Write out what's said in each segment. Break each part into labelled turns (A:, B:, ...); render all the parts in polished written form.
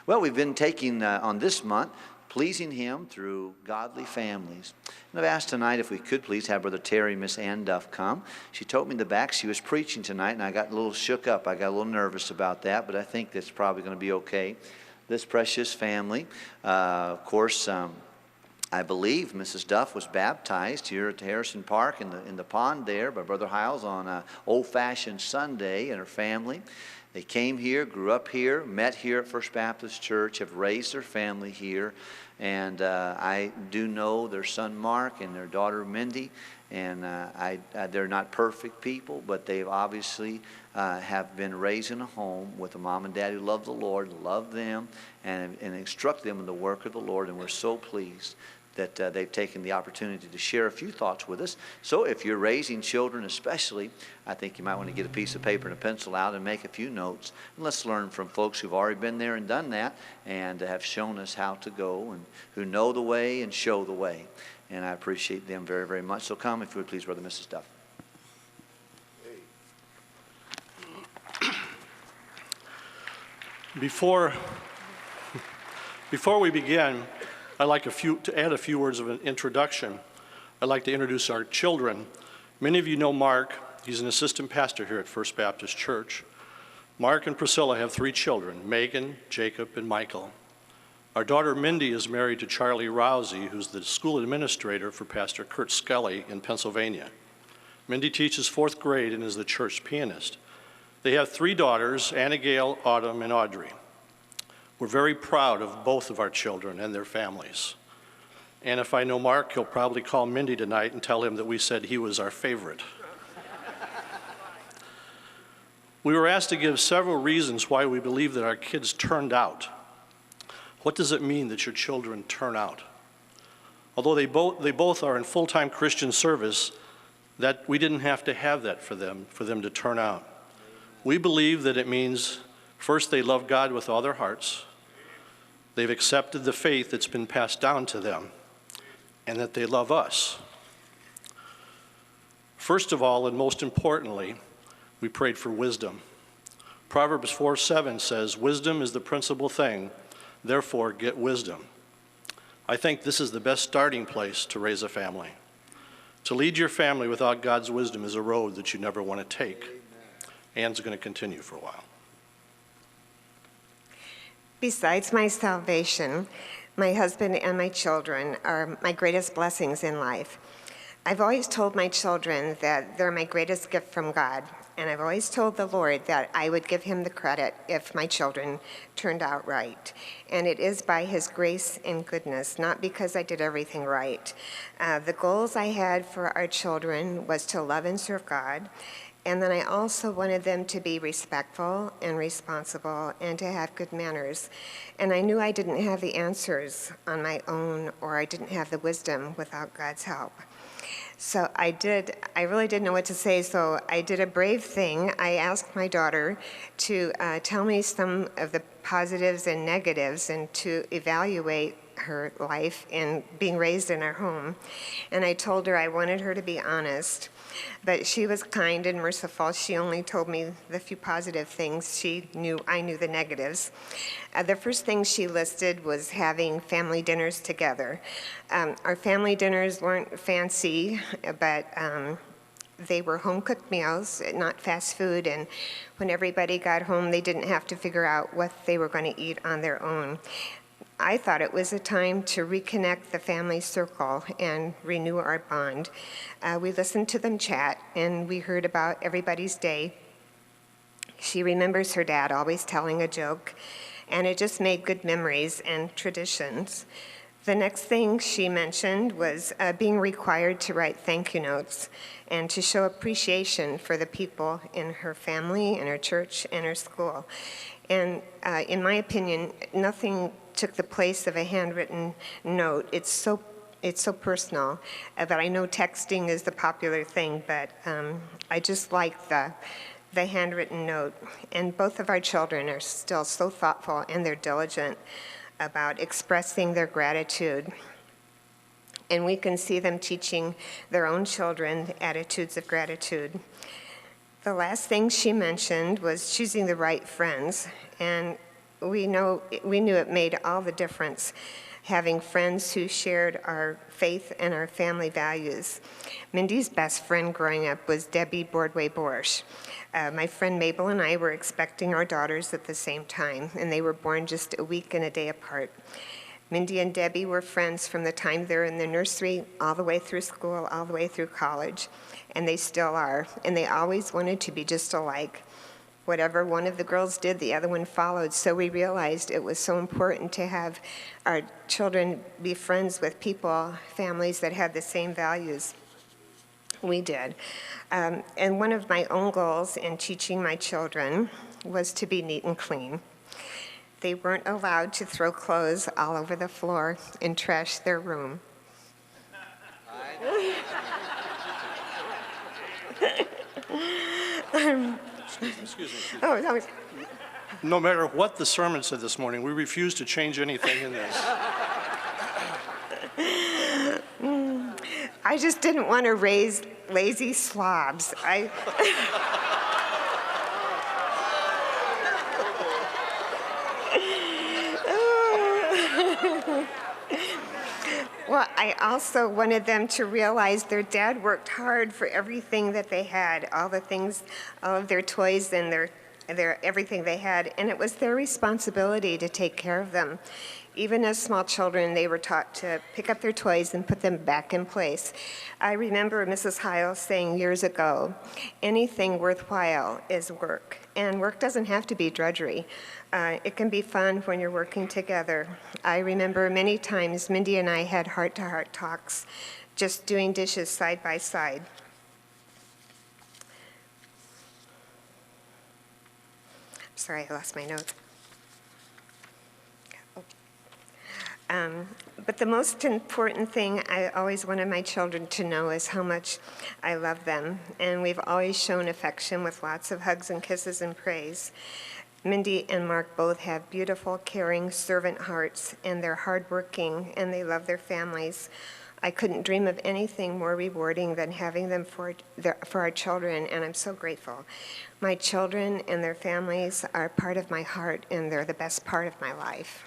A: Well, we've been taking on this month, pleasing Him through godly families. And I've asked tonight if we could please have Brother Terry and Miss Ann Duff come. She told me in the back she was preaching tonight, and I got a little shook up. I got a little nervous about that, but I think that's probably going to be okay. This precious family, of course, I believe Mrs. Duff was baptized here at Harrison Park in the pond there by Brother Hyles on an old-fashioned Sunday, and her family. They came here, grew up here, met here at First Baptist Church, have raised their family here. And I do know their son Mark and their daughter Mindy. And they're not perfect people, but they've obviously have been raised in a home with a mom and dad who love the Lord, love them, and instruct them in the work of the Lord. And we're so pleased that they've taken the opportunity to share a few thoughts with us. So if you're raising children especially, I think you might want to get a piece of paper and a pencil out and make a few notes. And let's learn from folks who've already been there and done that and have shown us how to go and who know the way and show the way. And I appreciate them very, very much. So come, if you would please, Brother and Mrs. Duff.
B: Before we begin, I'd like to add a few words of an introduction. I'd like to introduce our children. Many of you know Mark. He's an assistant pastor here at First Baptist Church. Mark and Priscilla have 3 children, Megan, Jacob, and Michael. Our daughter Mindy is married to Charlie Rousey, who's the school administrator for Pastor Kurt Skelly in Pennsylvania. Mindy teaches 4th grade and is the church pianist. They have 3 daughters, Anna Gale, Autumn, and Audrey. We're very proud of both of our children and their families. And if I know Mark, he'll probably call Mindy tonight and tell him that we said he was our favorite. We were asked to give several reasons why we believe that our kids turned out. What does it mean that your children turn out? Although they both are in full-time Christian service, that we didn't have to have that for them to turn out. We believe that it means, first, they love God with all their hearts. They've accepted the faith that's been passed down to them, and that they love us. First of all, and most importantly, we prayed for wisdom. Proverbs 4:7 says, "Wisdom is the principal thing, therefore get wisdom." I think this is the best starting place to raise a family. To lead your family without God's wisdom is a road that you never want to take. Ann's going to continue for a while.
C: Besides my salvation, my husband and my children are my greatest blessings in life. I've always told my children that they're my greatest gift from God, and I've always told the Lord that I would give him the credit if my children turned out right. And it is by his grace and goodness, not because I did everything right. The goals I had for our children was to love and serve God, and then I also wanted them to be respectful and responsible and to have good manners. And I knew I didn't have the answers on my own, or I didn't have the wisdom without God's help. So I really didn't know what to say, so I did a brave thing. I asked my daughter to tell me some of the positives and negatives and to evaluate her life in being raised in our home. And I told her I wanted her to be honest, but she was kind and merciful. She only told me the few positive things. I knew the negatives. The first thing she listed was having family dinners together. Our family dinners weren't fancy, but they were home-cooked meals, not fast food, and when everybody got home, they didn't have to figure out what they were going to eat on their own. I thought it was a time to reconnect the family circle and renew our bond. We listened to them chat, and we heard about everybody's day. She remembers her dad always telling a joke, and it just made good memories and traditions. The next thing she mentioned was being required to write thank you notes and to show appreciation for the people in her family, in her church, and her school. And in my opinion, nothing took the place of a handwritten note. It's so personal. But I know texting is the popular thing, but I just like the handwritten note. And both of our children are still so thoughtful, and they're diligent about expressing their gratitude. And we can see them teaching their own children attitudes of gratitude. The last thing she mentioned was choosing the right friends. And we knew it made all the difference, having friends who shared our faith and our family values. Mindy's best friend growing up was Debbie Bordway-Borsch. My friend Mabel and I were expecting our daughters at the same time, and they were born just a week and a day apart. Mindy and Debbie were friends from the time they're in the nursery all the way through school, all the way through college, and they still are. And they always wanted to be just alike. Whatever one of the girls did, the other one followed. So we realized it was so important to have our children be friends with people, families that had the same values we did. And one of my own goals in teaching my children was to be neat and clean. They weren't allowed to throw clothes all over the floor and trash their room.
B: Excuse me.
C: Oh, that was,
B: No matter what the sermon said this morning, we refuse to change anything in this.
C: I just didn't want to raise lazy slobs. Well, I also wanted them to realize their dad worked hard for everything that they had, all the things, all of their toys and their everything they had, and it was their responsibility to take care of them. Even as small children, they were taught to pick up their toys and put them back in place. I remember Mrs. Hyles saying years ago, anything worthwhile is work, and work doesn't have to be drudgery. It can be fun when you're working together. I remember many times Mindy and I had heart-to-heart talks, just doing dishes side by side. Sorry, I lost my notes. But the most important thing I always wanted my children to know is how much I love them. And we've always shown affection with lots of hugs and kisses and praise. Mindy and Mark both have beautiful, caring servant hearts, and they're hardworking, and they love their families. I couldn't dream of anything more rewarding than having them for our children, and I'm so grateful. My children and their families are part of my heart, and they're the best part of my life.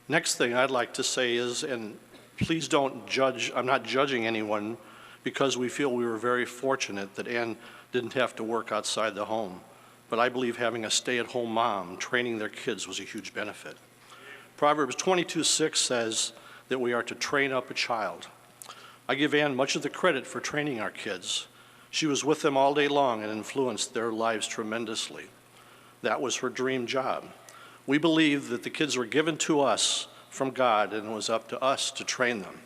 B: Next thing I'd like to say is, and please don't judge, I'm not judging anyone, because we feel we were very fortunate that Ann didn't have to work outside the home. But I believe having a stay-at-home mom training their kids was a huge benefit. Proverbs 22:6 says that we are to train up a child. I give Ann much of the credit for training our kids. She was with them all day long and influenced their lives tremendously. That was her dream job. We believe that the kids were given to us from God, and it was up to us to train them.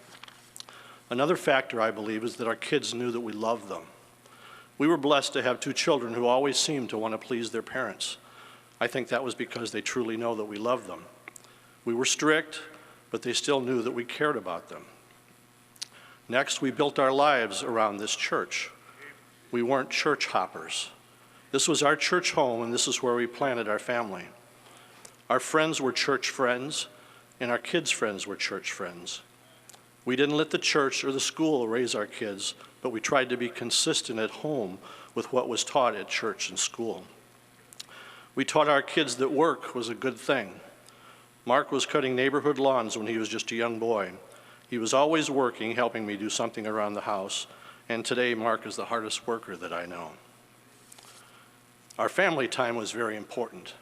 B: Another factor, I believe, is that our kids knew that we loved them. We were blessed to have two children who always seemed to want to please their parents. I think that was because they truly know that we love them. We were strict, but they still knew that we cared about them. Next, we built our lives around this church. We weren't church hoppers. This was our church home, and this is where we planted our family. Our friends were church friends, and our kids' friends were church friends. We didn't let the church or the school raise our kids, but we tried to be consistent at home with what was taught at church and school. We taught our kids that work was a good thing. Mark was cutting neighborhood lawns when he was just a young boy. He was always working, helping me do something around the house, and today Mark is the hardest worker that I know. Our family time was very important.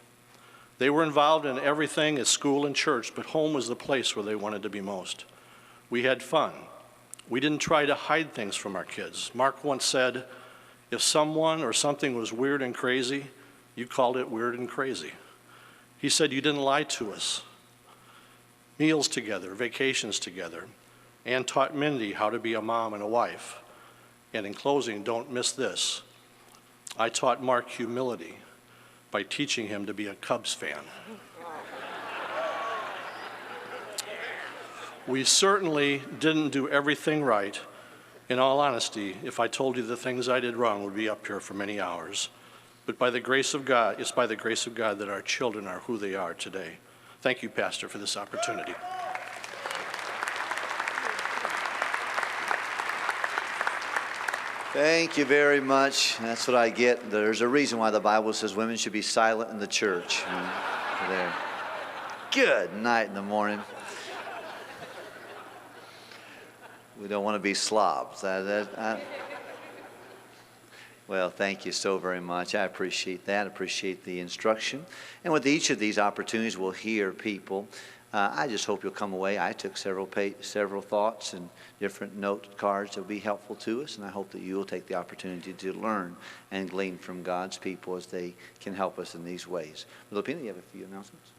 B: They were involved in everything at school and church, but home was the place where they wanted to be most. We had fun. We didn't try to hide things from our kids. Mark once said, if someone or something was weird and crazy, you called it weird and crazy. He said you didn't lie to us. Meals together, vacations together. Ann taught Mindy how to be a mom and a wife. And in closing, don't miss this. I taught Mark humility by teaching him to be a Cubs fan. We certainly didn't do everything right. In all honesty, if I told you the things I did wrong, we'd be up here for many hours. But by the grace of God, it's by the grace of God that our children are who they are today. Thank you, Pastor, for this opportunity.
A: Thank you very much. That's what I get. There's a reason why the Bible says women should be silent in the church. There. Good night in the morning. We don't want to be slobs. Well, thank you so very much. I appreciate that. I appreciate the instruction. And with each of these opportunities, we'll hear people. I just hope you'll come away. I took several thoughts and different note cards that will be helpful to us, and I hope that you will take the opportunity to learn and glean from God's people as they can help us in these ways. Brother Pina, you have a few announcements?